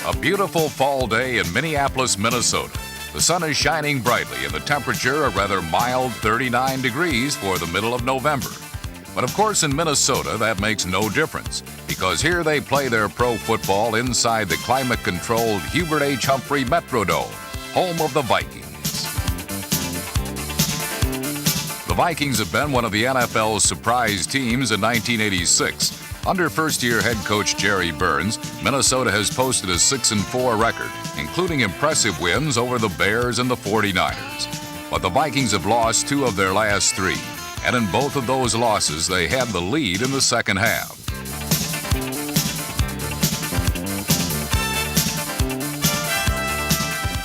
A beautiful fall day in Minneapolis, Minnesota. The sun is shining brightly and the temperature a rather mild 39 degrees for the middle of November. But of course in Minnesota that makes no difference because here they play their pro football inside the climate-controlled Hubert H. Humphrey Metrodome, home of the Vikings. The Vikings have been one of the NFL's surprise teams in 1986. Under first-year head coach Jerry Burns, Minnesota has posted a 6-4 record, including impressive wins over the Bears and the 49ers. But the Vikings have lost 2 of their last 3, and in both of those losses, they had the lead in the second half.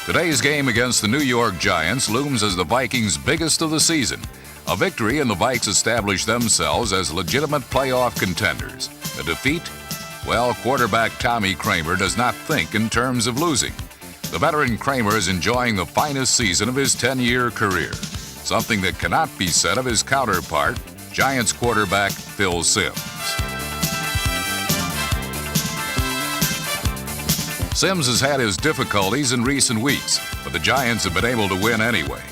Today's game against the New York Giants looms as the Vikings' biggest of the season. A victory and the Vikes establish themselves as legitimate playoff contenders. A defeat? Well, quarterback Tommy Kramer does not think in terms of losing. The veteran Kramer is enjoying the finest season of his 10-year career, something that cannot be said of his counterpart, Giants quarterback Phil Simms. Simms has had his difficulties in recent weeks, but the Giants have been able to win anyway.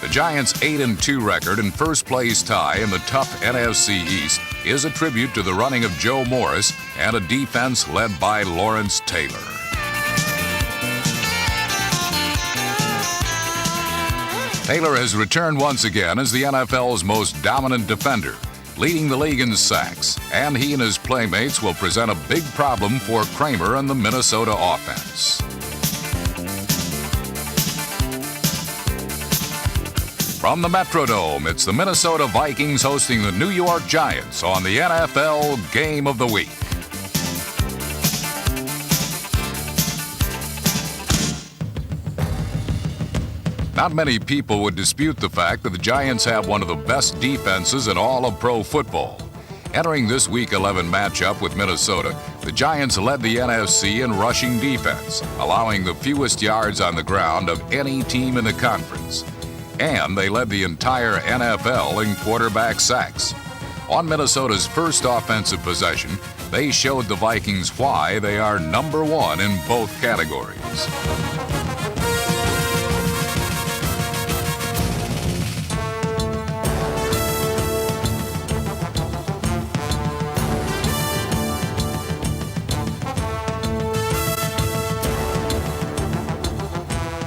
The Giants' 8-2 record and first-place tie in the tough NFC East is a tribute to the running of Joe Morris and a defense led by Lawrence Taylor. Taylor has returned once again as the NFL's most dominant defender, leading the league in sacks, and he and his playmates will present a big problem for Kramer and the Minnesota offense. From the Metrodome, it's the Minnesota Vikings hosting the New York Giants on the NFL Game of the Week. Not many people would dispute the fact that the Giants have one of the best defenses in all of pro football. Entering this Week 11 matchup with Minnesota, the Giants led the NFC in rushing defense, allowing the fewest yards on the ground of any team in the conference. And they led the entire NFL in quarterback sacks. On Minnesota's first offensive possession, they showed the Vikings why they are number 1 in both categories.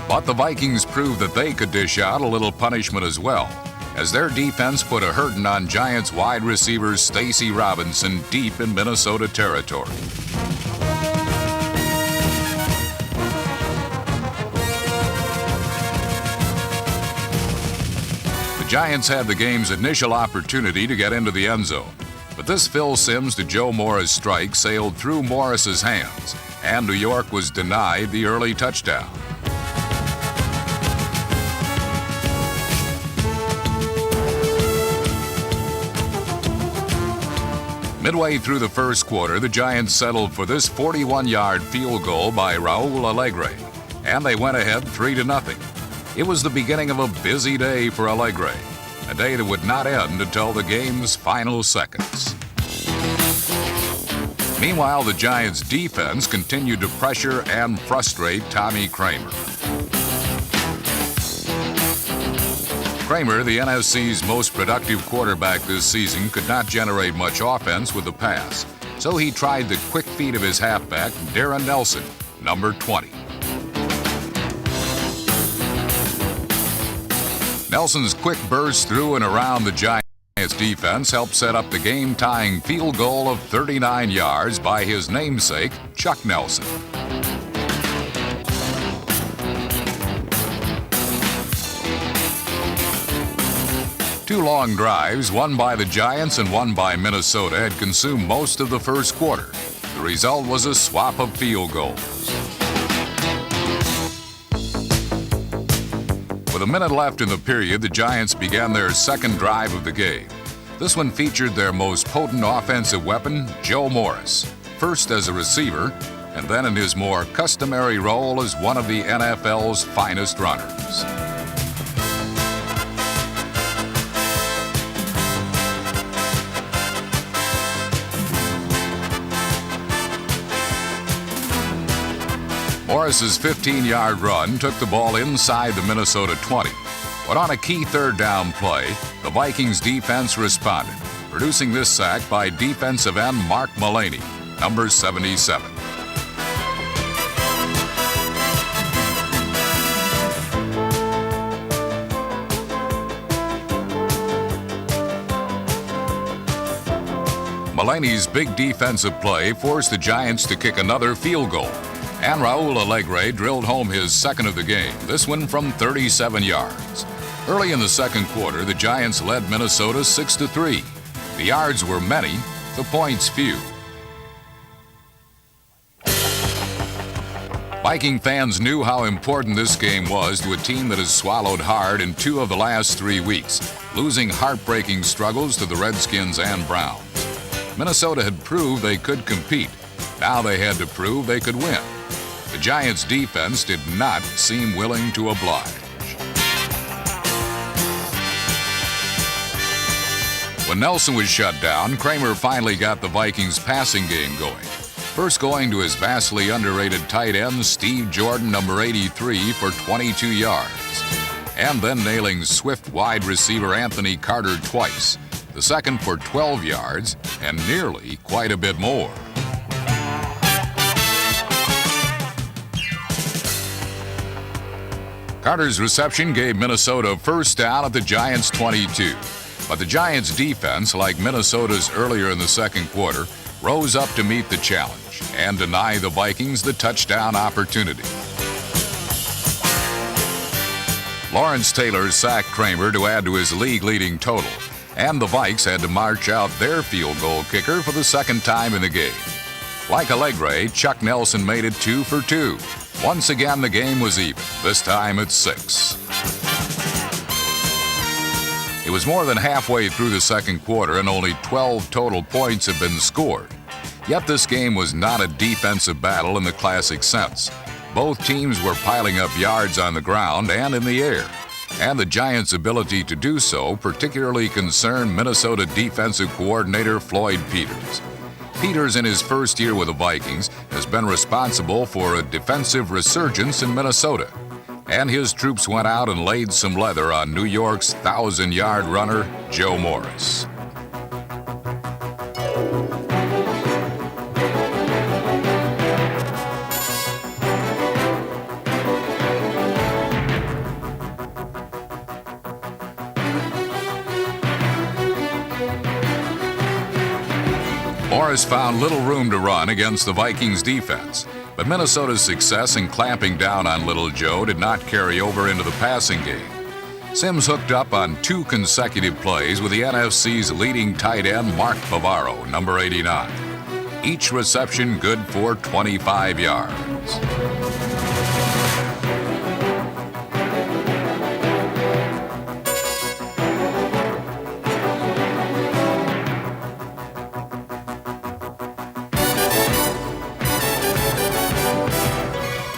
But the Vikings proved that they could dish out a little punishment as well, as their defense put a hurting on Giants wide receiver Stacy Robinson deep in Minnesota territory. The Giants had the game's initial opportunity to get into the end zone, but this Phil Simms to Joe Morris strike sailed through Morris's hands, and New York was denied the early touchdown. Midway through the first quarter, the Giants settled for this 41-yard field goal by Raul Allegre, and they went ahead 3-0. It was the beginning of a busy day for Allegre, a day that would not end until the game's final seconds. Meanwhile, the Giants' defense continued to pressure and frustrate Tommy Kramer. Kramer, the NFC's most productive quarterback this season, could not generate much offense with the pass, so he tried the quick feet of his halfback, Darren Nelson, number 20. Nelson's quick burst through and around the Giants' defense helped set up the game-tying field goal of 39 yards by his namesake, Chuck Nelson. Two long drives, one by the Giants and one by Minnesota, had consumed most of the first quarter. The result was a swap of field goals. With a minute left in the period, the Giants began their second drive of the game. This one featured their most potent offensive weapon, Joe Morris, first as a receiver, and then in his more customary role as one of the NFL's finest runners. Morris's 15-yard run took the ball inside the Minnesota 20, but on a key third down play, the Vikings defense responded, producing this sack by defensive end Mark Mullaney, number 77. Mullaney's big defensive play forced the Giants to kick another field goal, and Raul Alegre drilled home his second of the game, this one from 37 yards. Early in the second quarter, the Giants led Minnesota 6-3. The yards were many, the points few. Viking fans knew how important this game was to a team that has swallowed hard in 2 of the last 3 weeks, losing heartbreaking struggles to the Redskins and Browns. Minnesota had proved they could compete. Now they had to prove they could win. The Giants' defense did not seem willing to oblige. When Nelson was shut down, Kramer finally got the Vikings' passing game going. First going to his vastly underrated tight end, Steve Jordan, number 83, for 22 yards. And then nailing swift wide receiver Anthony Carter twice. The second for 12 yards, and nearly quite a bit more. Carter's reception gave Minnesota first down at the Giants' 22. But the Giants' defense, like Minnesota's earlier in the second quarter, rose up to meet the challenge and deny the Vikings the touchdown opportunity. Lawrence Taylor sacked Kramer to add to his league-leading total, and the Vikes had to march out their field goal kicker for the second time in the game. Like Alegre, Chuck Nelson made it 2 for 2. Once again, the game was even, this time at 6. It was more than halfway through the second quarter, and only 12 total points had been scored. Yet this game was not a defensive battle in the classic sense. Both teams were piling up yards on the ground and in the air, and the Giants' ability to do so particularly concerned Minnesota defensive coordinator Floyd Peters. Peters, in his first year with the Vikings, has been responsible for a defensive resurgence in Minnesota, and his troops went out and laid some leather on New York's 1,000-yard runner, Joe Morris. Morris found little room to run against the Vikings defense, but Minnesota's success in clamping down on Little Joe did not carry over into the passing game. Sims hooked up on 2 consecutive plays with the NFC's leading tight end Mark Bavaro, number 89. Each reception good for 25 yards.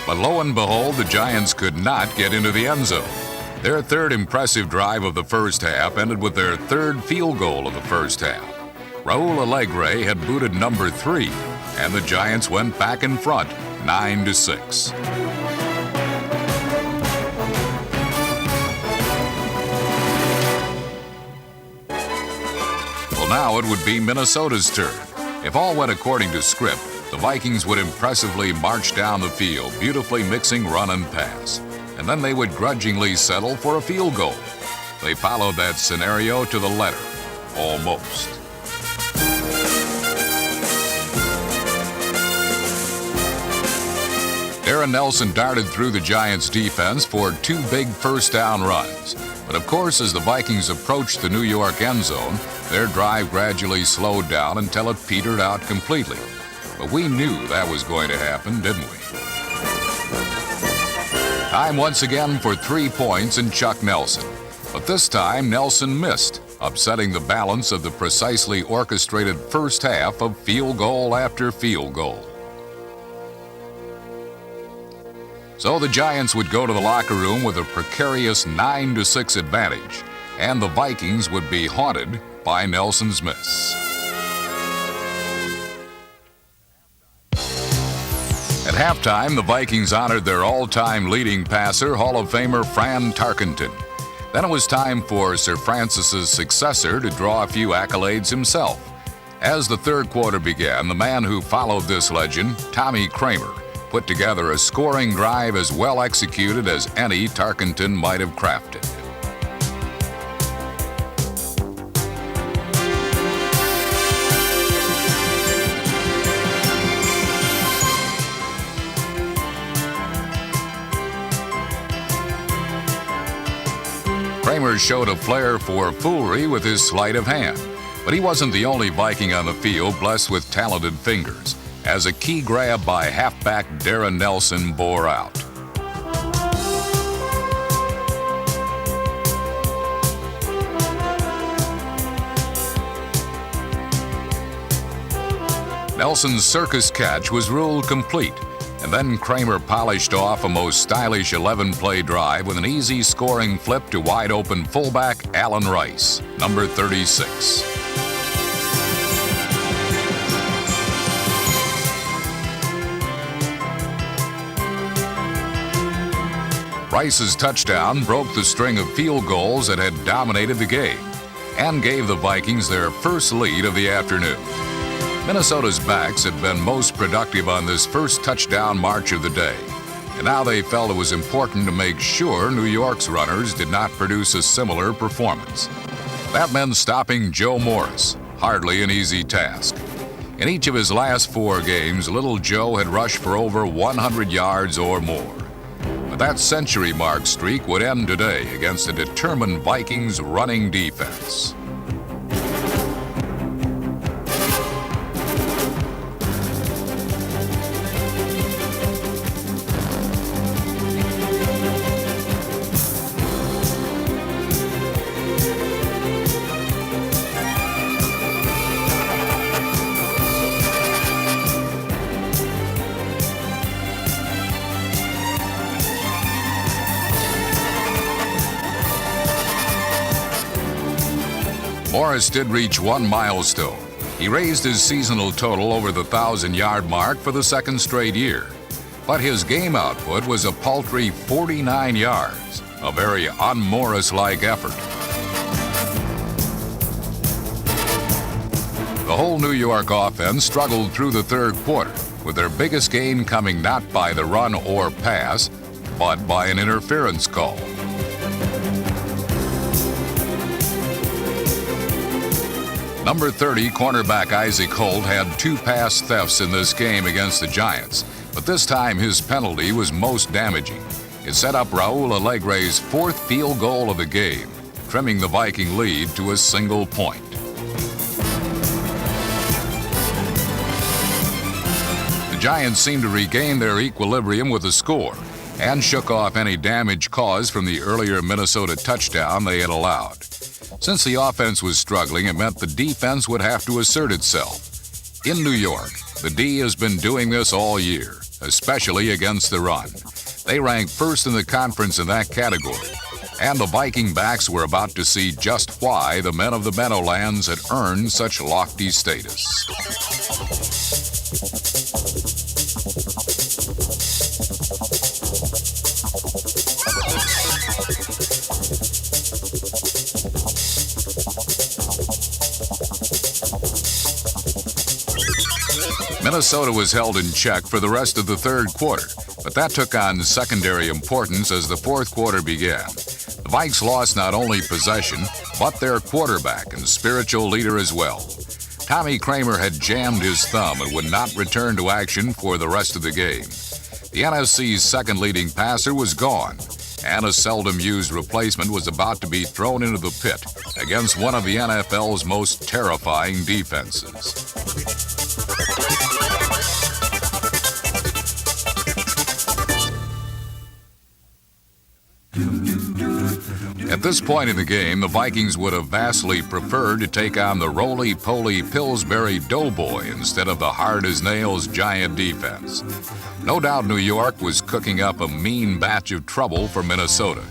But lo and behold, the Giants could not get into the end zone. Their third impressive drive of the first half ended with their third field goal of the first half. Raul Alegre had booted number 3, and the Giants went back in front, 9-6. Well, now it would be Minnesota's turn. If all went according to script, the Vikings would impressively march down the field, beautifully mixing run and pass, and then they would grudgingly settle for a field goal. They followed that scenario to the letter, almost. Darren Nelson darted through the Giants' defense for 2 big first down runs. But of course, as the Vikings approached the New York end zone, their drive gradually slowed down until it petered out completely. But we knew that was going to happen, didn't we? Time once again for 3 points and Chuck Nelson. But this time, Nelson missed, upsetting the balance of the precisely orchestrated first half of field goal after field goal. So the Giants would go to the locker room with a precarious 9-6 advantage, and the Vikings would be haunted by Nelson's miss. At halftime, the Vikings honored their all-time leading passer, Hall of Famer Fran Tarkenton. Then it was time for Sir Francis's successor to draw a few accolades himself. As the third quarter began, the man who followed this legend, Tommy Kramer, put together a scoring drive as well executed as any Tarkenton might have crafted. Kramer showed a flair for foolery with his sleight of hand, but he wasn't the only Viking on the field blessed with talented fingers, as a key grab by halfback Darren Nelson bore out. Nelson's circus catch was ruled complete, and then Kramer polished off a most stylish 11-play drive with an easy scoring flip to wide-open fullback Alan Rice, number 36. Rice's touchdown broke the string of field goals that had dominated the game and gave the Vikings their first lead of the afternoon. Minnesota's backs had been most productive on this first touchdown march of the day, and now they felt it was important to make sure New York's runners did not produce a similar performance. That meant stopping Joe Morris, hardly an easy task. In each of his last 4 games, Little Joe had rushed for over 100 yards or more. But that century-mark streak would end today against a determined Vikings running defense. Morris did reach one milestone. He raised his seasonal total over the 1,000-yard mark for the second straight year. But his game output was a paltry 49 yards, a very un-Morris-like effort. The whole New York offense struggled through the third quarter, with their biggest gain coming not by the run or pass, but by an interference call. Number 30 cornerback Isaac Holt had 2 pass thefts in this game against the Giants, but this time his penalty was most damaging. It set up Raul Alegre's 4th field goal of the game, trimming the Viking lead to a single point. The Giants seemed to regain their equilibrium with the score and shook off any damage caused from the earlier Minnesota touchdown they had allowed. Since the offense was struggling, it meant the defense would have to assert itself. In New York, the D has been doing this all year, especially against the run. They ranked first in the conference in that category, and the Viking backs were about to see just why the men of the Meadowlands had earned such lofty status. Minnesota was held in check for the rest of the third quarter, but that took on secondary importance as the fourth quarter began. The Vikes lost not only possession, but their quarterback and spiritual leader as well. Tommy Kramer had jammed his thumb and would not return to action for the rest of the game. The NFC's second leading passer was gone, and a seldom used replacement was about to be thrown into the pit against one of the NFL's most terrifying defenses. At this point in the game, the Vikings would have vastly preferred to take on the roly-poly Pillsbury Doughboy instead of the hard-as-nails Giant defense. No doubt New York was cooking up a mean batch of trouble for Minnesota.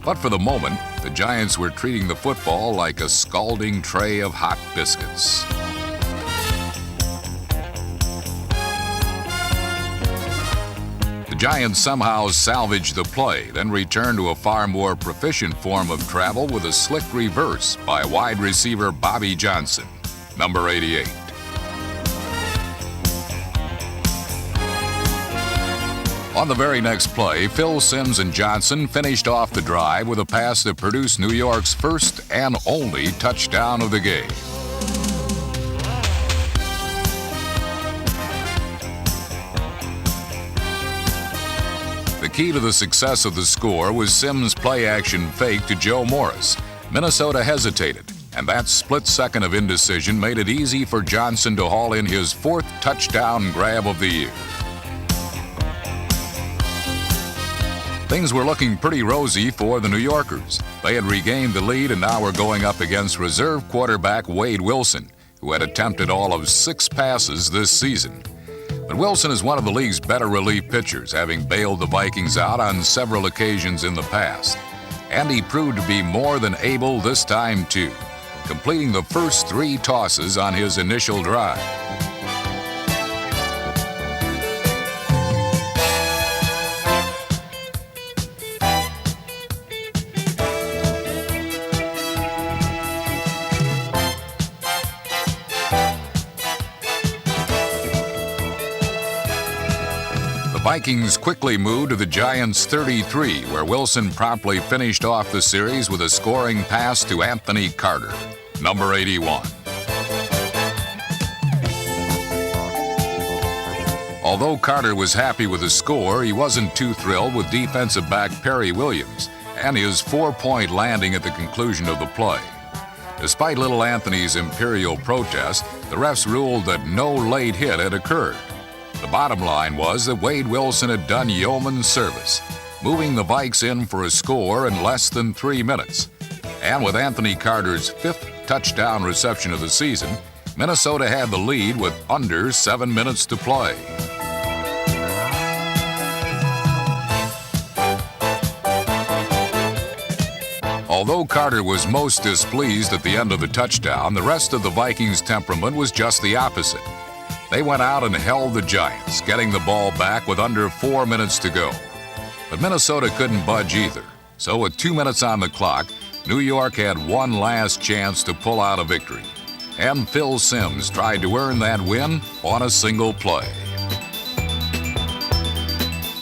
But for the moment, the Giants were treating the football like a scalding tray of hot biscuits. Giants somehow salvaged the play, then returned to a far more proficient form of travel with a slick reverse by wide receiver Bobby Johnson, number 88. On the very next play, Phil Simms and Johnson finished off the drive with a pass that produced New York's first and only touchdown of the game. The key to the success of the score was Simms' play-action fake to Joe Morris. Minnesota hesitated, and that split second of indecision made it easy for Johnson to haul in his fourth touchdown grab of the year. Things were looking pretty rosy for the New Yorkers. They had regained the lead and now were going up against reserve quarterback Wade Wilson, who had attempted all of 6 passes this season. But Wilson is one of the league's better relief pitchers, having bailed the Vikings out on several occasions in the past. And he proved to be more than able this time too, completing the first 3 tosses on his initial drive. The Vikings quickly moved to the Giants' 33, where Wilson promptly finished off the series with a scoring pass to Anthony Carter, number 81. Although Carter was happy with the score, he wasn't too thrilled with defensive back Perry Williams and his 4-point landing at the conclusion of the play. Despite little Anthony's imperial protest, the refs ruled that no late hit had occurred. The bottom line was that Wade Wilson had done yeoman's service, moving the Vikes in for a score in less than 3 minutes. And with Anthony Carter's 5th touchdown reception of the season, Minnesota had the lead with under 7 minutes to play. Although Carter was most displeased at the end of the touchdown, the rest of the Vikings' temperament was just the opposite. They went out and held the Giants, getting the ball back with under 4 minutes to go. But Minnesota couldn't budge either. So with 2 minutes on the clock, New York had one last chance to pull out a victory. And Phil Simms tried to earn that win on a single play.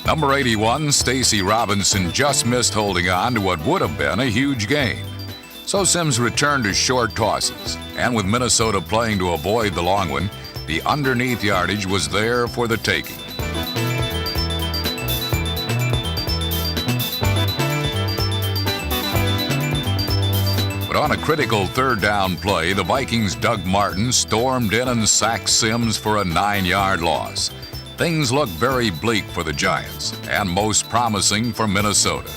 Number 81, Stacy Robinson, just missed holding on to what would have been a huge gain. So Simms returned to short tosses, and with Minnesota playing to avoid the long one, the underneath yardage was there for the taking. But on a critical 3rd down play, the Vikings' Doug Martin stormed in and sacked Simms for a 9-yard loss. Things looked very bleak for the Giants, and most promising for Minnesota.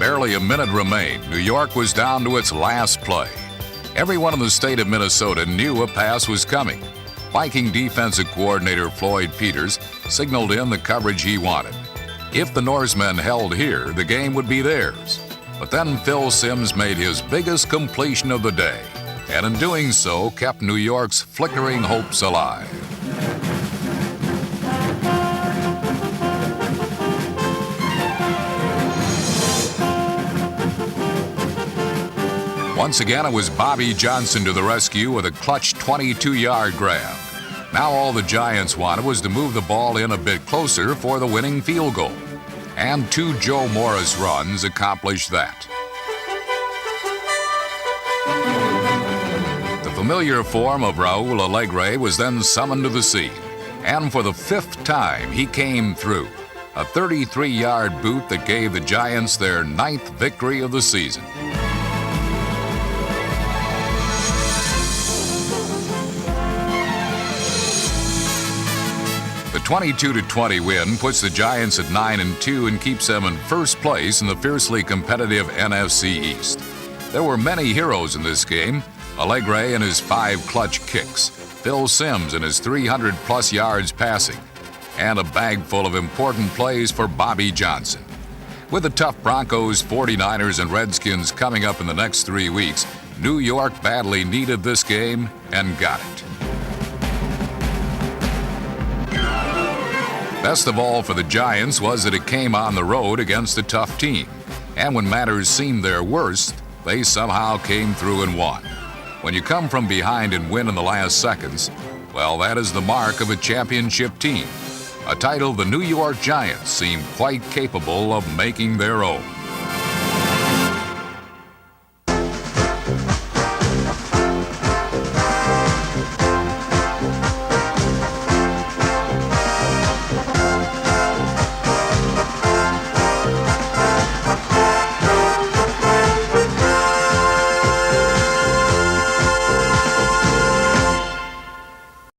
Barely a minute remained. New York was down to its last play. Everyone in the state of Minnesota knew a pass was coming. Viking defensive coordinator Floyd Peters signaled in the coverage he wanted. If the Norsemen held here, the game would be theirs. But then Phil Simms made his biggest completion of the day, and in doing so kept New York's flickering hopes alive. Once again, it was Bobby Johnson to the rescue with a clutch 22-yard grab. Now all the Giants wanted was to move the ball in a bit closer for the winning field goal. And 2 Joe Morris runs accomplished that. The familiar form of Raul Alegre was then summoned to the scene. And for the 5th time, he came through. A 33-yard boot that gave the Giants their 9th victory of the season. The 22-20 win puts the Giants at 9-2 and keeps them in first place in the fiercely competitive NFC East. There were many heroes in this game. Alegre and his 5 clutch kicks, Phil Simms and his 300-plus yards passing, and a bag full of important plays for Bobby Johnson. With the tough Broncos, 49ers, and Redskins coming up in the next 3 weeks, New York badly needed this game and got it. Best of all for the Giants was that it came on the road against a tough team. And when matters seemed their worst, they somehow came through and won. When you come from behind and win in the last seconds, well, that is the mark of a championship team. A title the New York Giants seem quite capable of making their own.